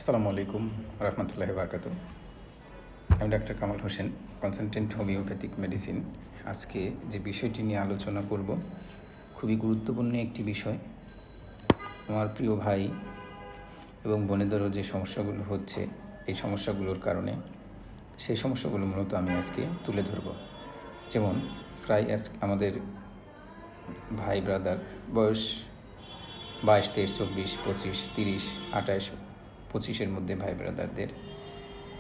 আসসালামু আলাইকুম রহমতুল্লাহি বারকাতু। আমি doctor Kamal Hossain, consultant homeopathic medicine. আজকে যে বিষয়টি নিয়ে আলোচনা করব খুবই গুরুত্বপূর্ণ একটি বিষয়। আমার প্রিয় ভাই এবং বোনেদেরও যে সমস্যাগুলো হচ্ছে, এই সমস্যাগুলোর কারণে সেই সমস্যাগুলো মূলত আমি আজকে তুলে ধরব। যেমন প্রায় আমাদের ভাই ব্রাদার বয়স 22, 23, 24, 25, 30, 28, 25-এর মধ্যে ভাই ব্রাদারদের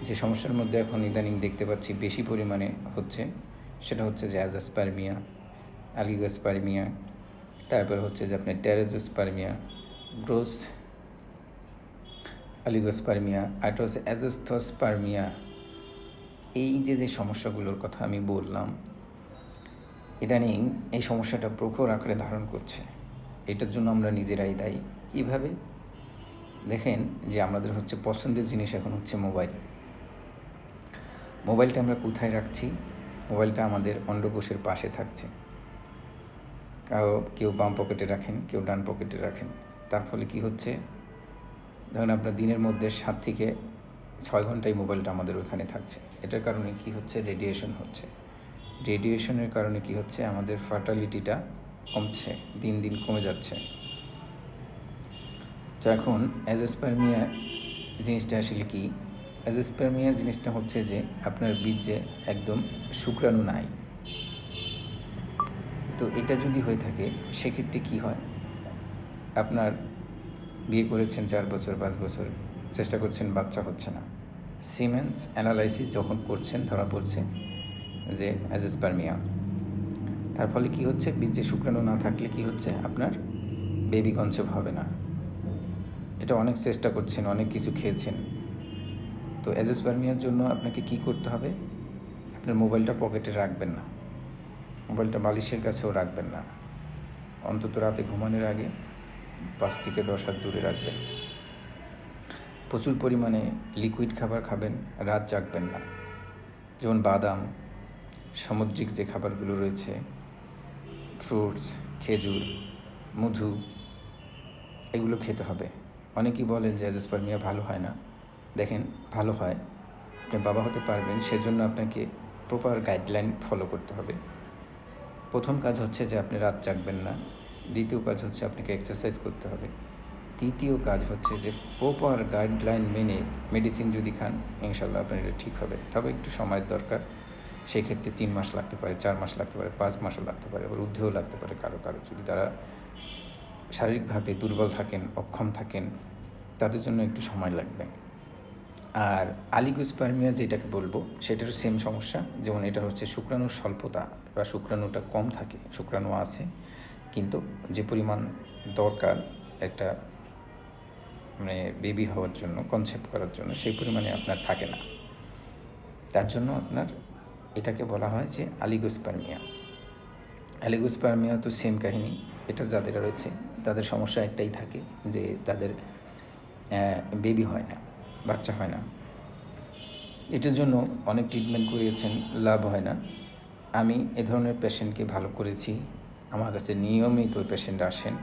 যে সমস্যার মধ্যে এখন ইদানিং দেখতে পাচ্ছি বেশি পরিমাণে হচ্ছে, সেটা হচ্ছে যে অ্যাজাস্পারমিয়া, অ্যালিগোস্পারমিয়া, তারপর হচ্ছে যে আপনার টেরাজোস্পারমিয়া, গ্রোস অ্যালিগোস্পারমিয়া, আর হচ্ছে অ্যাজোস্থোস্পারমিয়া। এই যে সমস্যাগুলোর কথা আমি বললাম, ইদানিং এই সমস্যাটা প্রখর আকারে ধারণ করছে। এটার জন্য আমরা নিজেরাই দায়ী। কীভাবে? দেখেন যে আমাদের হচ্ছে পছন্দের জিনিস এখন হচ্ছে মোবাইল। মোবাইলটা আমরা কোথায় রাখছি? মোবাইলটা আমাদের অন্ডকোষের পাশে থাকছে। কেউ বাম পকেটে রাখেন, কেউ ডান পকেটে রাখেন। তার ফলে কি হচ্ছে? ধরুন আপনার দিনের মধ্যে 7 থেকে 6 ঘন্টায় মোবাইলটা আমাদের ওইখানে থাকছে। এটার কারণে কি হচ্ছে? রেডিয়েশন হচ্ছে। রেডিয়েশনের কারণে কি হচ্ছে? আমাদের ফার্টিলিটিটা কমছে, দিন দিন কমে যাচ্ছে। তো এখন অ্যাজোস্পারমিয়া জিনিসটা আসলে কি? অ্যাজোস্পারমিয়া জিনিসটা হচ্ছে যে আপনার বীর্যে একদম শুক্রাণু নাই। তো এটা যদি হয়ে থাকে সেক্ষেত্রে কি হয়? আপনার বিয়ে করেছেন 4 বছর 5 বছর, চেষ্টা করছেন, বাচ্চা হচ্ছে না। সিমেন্স অ্যানালাইসিস যখন করছেন ধরা পড়ছে যে অ্যাজোস্পারমিয়া। তার ফলে কি হচ্ছে? বীর্যে শুক্রাণু না থাকলে কি হচ্ছে? আপনার বেবি কনসেপ্ট হবে না। এটা অনেক চেষ্টা করছেন, অনেক কিছু খেয়েছেন। তো অ্যাজোস্পারমিয়ার জন্য আপনাকে কি করতে হবে? আপনার মোবাইলটা পকেটে রাখবেন না, মোবাইলটা বালিশের কাছেও রাখবেন না। অন্তত রাতে ঘুমানোর আগে 5 থেকে 10 হাত দূরে রাখবেন। প্রচুর পরিমাণে লিকুইড খাবার খাবেন, রাত জাগবেন না। যেমন বাদাম, সামুদ্রিক যে খাবারগুলো রয়েছে, ফ্রুটস, খেজুর, মধু, এগুলো খেতে হবে। অনেকেই বলেন যে অ্যাজোস্পারমিয়া ভালো হয় না। দেখেন, ভালো হয়। আপনি বাবা হতে পারবেন, সেজন্য আপনাকে প্রপার গাইডলাইন ফলো করতে হবে। প্রথম কাজ হচ্ছে যে আপনি রাত জাগবেন না। দ্বিতীয় কাজ হচ্ছে আপনাকে এক্সারসাইজ করতে হবে। তৃতীয় কাজ হচ্ছে যে প্রপার গাইডলাইন মেনে মেডিসিন যদি খান, ইনশাল্লাহ আপনার এটা ঠিক হবে। তবে একটু সময়ের দরকার। সেক্ষেত্রে 3 মাস লাগতে পারে, 4 মাস লাগতে পারে, 5 মাসও লাগতে পারে, আবার ঊর্ধ্বেও লাগতে পারে কারো যদি তারা শারীরিকভাবে দুর্বল থাকেন, অক্ষম থাকেন, তাদের জন্য একটু সময় লাগবে। আর অলিগোস্পারমিয়া যেটাকে বলবো, সেটারও সেম সমস্যা। যেমন এটা হচ্ছে শুক্রাণুর স্বল্পতা বা শুক্রাণুটা কম থাকে। শুক্রাণু আছে, কিন্তু যে পরিমাণ দরকার একটা বেবি হওয়ার জন্য, কনসেপ্ট করার জন্য, সেই পরিমাণে আপনার থাকে না। তার জন্য আপনার এটাকে বলা হয় যে অলিগোস্পারমিয়া। অলিগোস্পারমিয়া তো সেম কাহিনী। এটা যাদের রয়েছে তাদের সমস্যা একটাই থাকে যে তাদের বেবি হয় না, বাচ্চা হয় না। এটার জন্য অনেক ট্রিটমেন্ট করিয়েছেন, লাভ হয় না। আমি এ ধরনের পেশেন্টকে ভালো করেছি। আমার কাছে নিয়মিত পেশেন্ট আসেন,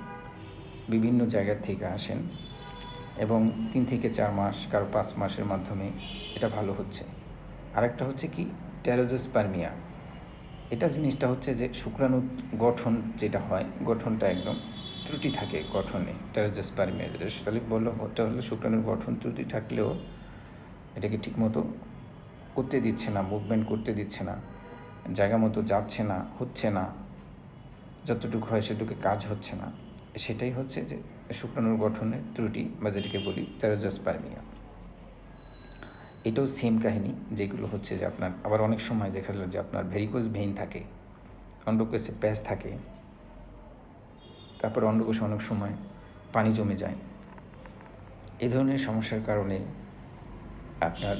বিভিন্ন জায়গার থেকে আসেন, এবং 3 থেকে 4 মাস, কারো 5 মাসের মাধ্যমে এটা ভালো হচ্ছে। আরেকটা হচ্ছে কি? টেরাজোস্পারমিয়া। এটা জিনিসটা হচ্ছে যে শুক্রাণু গঠন যেটা হয়, গঠনটা একদম ত্রুটি থাকে গঠনে। টেরাজোস্পারমিয়া তাহলে বললো ওটা হলো শুক্রাণুর গঠন ত্রুটি থাকলেও এটাকে ঠিকমতো করতে দিচ্ছে না, মুভমেন্ট করতে দিচ্ছে না, জায়গা মতো যাচ্ছে না, হচ্ছে না, যতটুকু হয় সেটুকু কাজ হচ্ছে না। সেটাই হচ্ছে যে শুক্রাণুর গঠনের ত্রুটি, বা যেটাকে বলি টেরাজোস্পারমিয়া। এটাও সেম কাহিনী। যেগুলো হচ্ছে যে আপনার আবার অনেক সময় দেখা গেল যে আপনার ভেরিকোজ ভেইন থাকে, অন্ডকোষে প্যাচ থাকে, তারপর অন্ডকোষে অনেক সময় পানি জমে যায়। এই ধরনের সমস্যার কারণে আপনার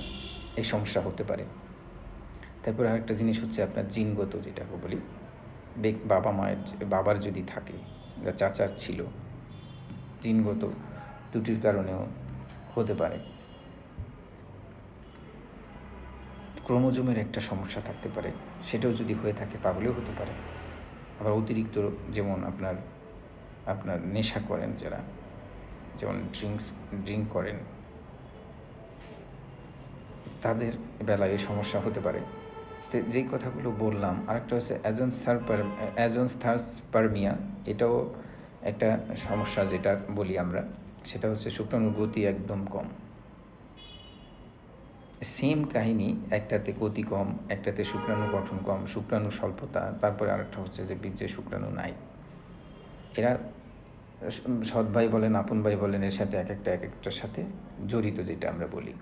এই সমস্যা হতে পারে। তারপর আরেকটা জিনিস হচ্ছে আপনার জিনগত, যেটাকে বলি বাবার যদি থাকে, বা চাচার ছিল, জিনগত ত্রুটির কারণেও হতে পারে। ক্রোমোজোমের একটা সমস্যা থাকতে পারে, সেটাও যদি হয়ে থাকে তাহলেও হতে পারে। আবার অতিরিক্ত, যেমন আপনার নেশা করেন যারা, যেমন ড্রিঙ্ক করেন, তাদের বেলায় এই সমস্যা হতে পারে। তো যেই কথাগুলো বললাম, আরেকটা হচ্ছে অ্যাজোনস্থার্সপারমিয়া, এটাও একটা সমস্যা যেটা বলি আমরা, সেটা হচ্ছে শুক্রাণুর গতি একদম কম। সেম কাহিনী, একটাতে গতি কম, একটাতে শুক্রাণু গঠন কম, শুক্রাণু স্বল্পতা, তারপরে আরেকটা হচ্ছে যে বীর্যে শুক্রাণু নাই। এরা সৎ ভাই বলেন, আপন ভাই বলেন, এর সাথে এক একটার সাথে জড়িত, যেটা আমরা বলি।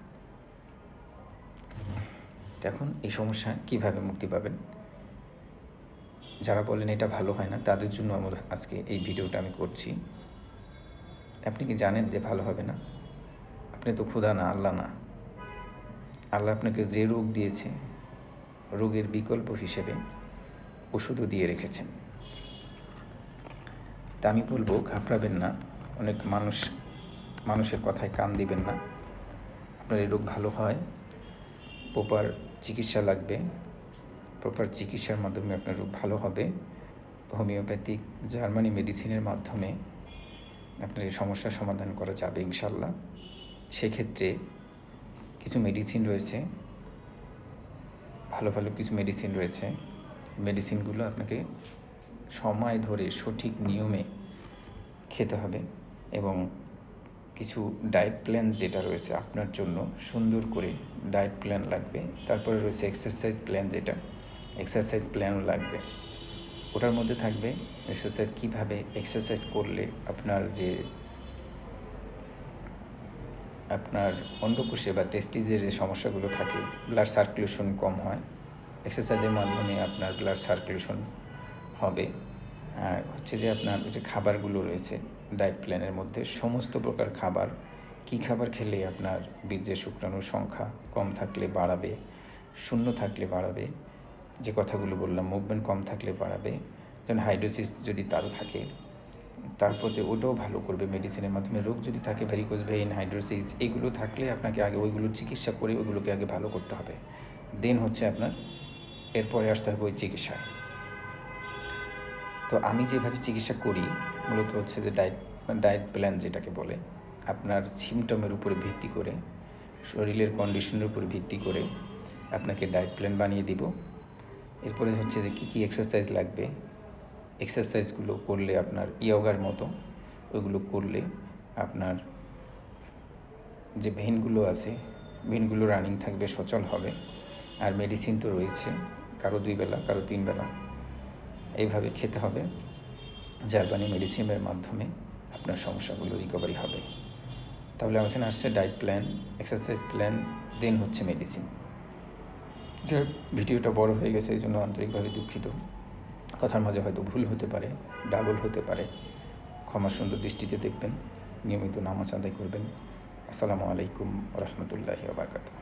এখন এই সমস্যা কিভাবে মুক্তি পাবেন? যারা বলেন এটা ভালো হয় না, তাদের জন্য আজকে এই ভিডিওটা আমি করছি। আপনি কি জানেন যে ভালো হবে না? আপনি তো খোদা না, আল্লাহ না। আল্লাহ আপনাকে যে রোগ দিয়েছে, রোগের বিকল্প হিসেবে ওষুধও দিয়ে রেখেছেন। তা আমি বলবো, ঘাবড়াবেন না, অনেক মানুষের কথায় কান দিবেন না। আপনার এই রোগ ভালো হয়, প্রপার চিকিৎসা লাগবে, প্রপার চিকিৎসার মাধ্যমে আপনার রোগ ভালো হবে। হোমিওপ্যাথিক জার্মানি মেডিসিনের মাধ্যমে আপনার এই সমস্যার সমাধান করা যাবে ইনশাল্লাহ। সেক্ষেত্রে কিছু মেডিসিন রয়েছে, ভালো ভালো কিছু মেডিসিন রয়েছে। মেডিসিনগুলো আপনাকে সময় ধরে সঠিক নিয়মে খেতে হবে, এবং কিছু ডায়েট প্ল্যান যেটা রয়েছে আপনার জন্য, সুন্দর করে ডায়েট প্ল্যান লাগবে। তারপরে রয়েছে এক্সারসাইজ প্ল্যান, যেটা এক্সারসাইজ প্ল্যানও লাগবে। ওটার মধ্যে থাকবে এক্সারসাইজ, কীভাবে এক্সারসাইজ করলে আপনার অন্ডকোষে বা টেস্টিসের যে সমস্যাগুলো থাকে, ব্লাড সার্কুলেশন কম হয়। এক্সারসাইজের মাধ্যমে আপনার ব্লাড সার্কুলেশন হবে। আর হচ্ছে যে আপনার যে খাবারগুলো রয়েছে ডায়েট প্ল্যানের মধ্যে, সমস্ত প্রকার খাবার, কী খাবার খেলে আপনার বীর্যের শুক্রাণুর সংখ্যা কম থাকলে বাড়াবে, শূন্য থাকলে বাড়াবে, যে কথাগুলো বললাম, মুভমেন্ট কম থাকলে বাড়াবে, যেমন হাইড্রোসিস যদি তারও থাকে, তারপর যে ওটাও ভালো করবে মেডিসিনের মাধ্যমে। রোগ যদি থাকে ভ্যারিকোজ ভেইন, হাইড্রোসিস, এগুলো থাকলে আপনাকে আগে ওইগুলোর চিকিৎসা করে ওইগুলোকে আগে ভালো করতে হবে। দেন হচ্ছে আপনার এরপরে আসতে হবে ওই চিকিৎসায়। তো আমি যেভাবে চিকিৎসা করি মূলত হচ্ছে যে ডায়েট প্ল্যান যেটাকে বলে, আপনার সিমটমের উপরে ভিত্তি করে, শরীরের কন্ডিশনের উপর ভিত্তি করে আপনাকে ডায়েট প্ল্যান বানিয়ে দিব। এরপরে হচ্ছে যে কী কী এক্সারসাইজ লাগবে, এক্সারসাইজগুলো করলে আপনার ইয়োগার মতো, ওইগুলো করলে আপনার যে ভেইনগুলো আছে, ভেইনগুলো রানিং থাকবে, সচল হবে। আর মেডিসিন তো রয়েছে, কারো 2 বেলা, কারো 3 বেলা, এইভাবে খেতে হবে। জার্মানি মেডিসিনের মাধ্যমে আপনার সমস্যাগুলো রিকভারি হবে। তাহলে আমার এখানে আসছে ডায়েট প্ল্যান, এক্সারসাইজ প্ল্যান, দেন হচ্ছে মেডিসিন। যে ভিডিওটা বড় হয়ে গেছে, এই জন্য আন্তরিকভাবে দুঃখিত। কথার মাঝে হয়তো ভুল হতে পারে, ডাবল হতে পারে, ক্ষমা সুন্দর দৃষ্টিতে দেখবেন। নিয়মিত নামাজ আদায় করবেন। আসসালামু আলাইকুম ওয়া রাহমাতুল্লাহি ওয়া বারাকাতুহু।